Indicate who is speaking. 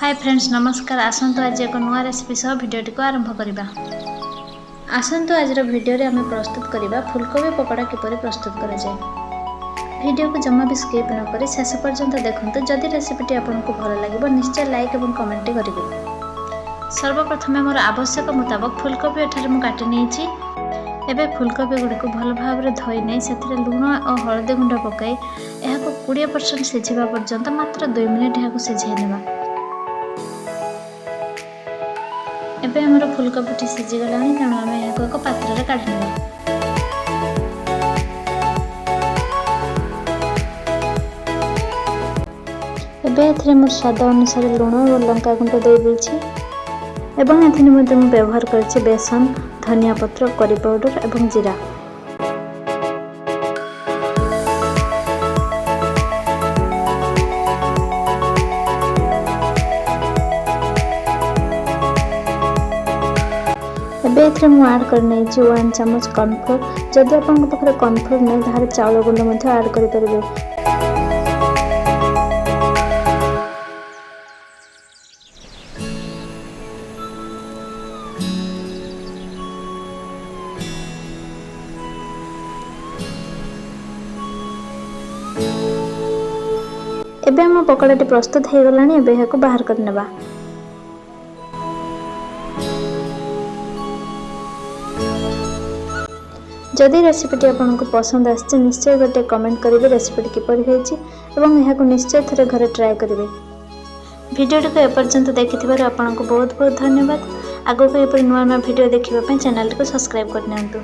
Speaker 1: Hi friends नमस्कार। आसंतु आज एक नुआ रेसिपी सह भिडियोटी को आरंभ करिबा। आसंतु आज भिडियो रे आमे प्रस्तुत करिबा फूलकोबी पकोड़ा किपरि प्रस्तुत करा जाय। भिडियो को जमा भी स्किप न करी शेष पर्यंत देखंतु। जदि रेसिपीटी आपनको भल लागिबो निश्चय लाइक एवं कमेंट करिवे। सर्वप्रथमे मोर आवश्यक मुताबिक फूलकोबी एठारे मु काटि नेछि। एबे फूलकोबी गुडी को भल भाव रे धोई नै सेथिरे लूण और हळदी गुंड पकाई एहाको 20% सिझिबा पर्यंत मात्र 2 मिनिट एहाको सिझाई नेबा। एबे हमर फूलकोबीटी सिझी गलानी तेणु आम यहाँ एक पात्र रे काढ़ी नेबा। एबे एथिरे मोर स्वाद अनुसार लूण और लंका गुंड दे देछि एवं एथिने मध्ये मु व्यवहार करछि बेसन, धनिया पत्र, करी पाउडर एवं जीरा। एबे एथिरे मु ऐड करने 1 चम्मच कॉर्नफ्लोर। जदि आपन पाखरे कॉर्नफ्लोर नै ताहारे चाउल गुंड मध्ये ऐड करि परिबे। एबे हम पकोड़ाटी प्रस्तुत हो गलानी। एबे याको बाहर कर नेबा। जदि रेसिपीटी आपको पसंद आछे निश्चय गोटे कमेंट करेंगे रेसिपीटी किपरि होइछि एवं एहाको निश्चय थरे घरे ट्राई करेंगे। भिडियोटी को एपर्यंत देखिथिबार आपनको बहुत बहुत धन्यवाद। आगो को एपरि नुआ नुआ भिडियो देखिबा पय चैनल को सब्सक्राइब करनियंतु।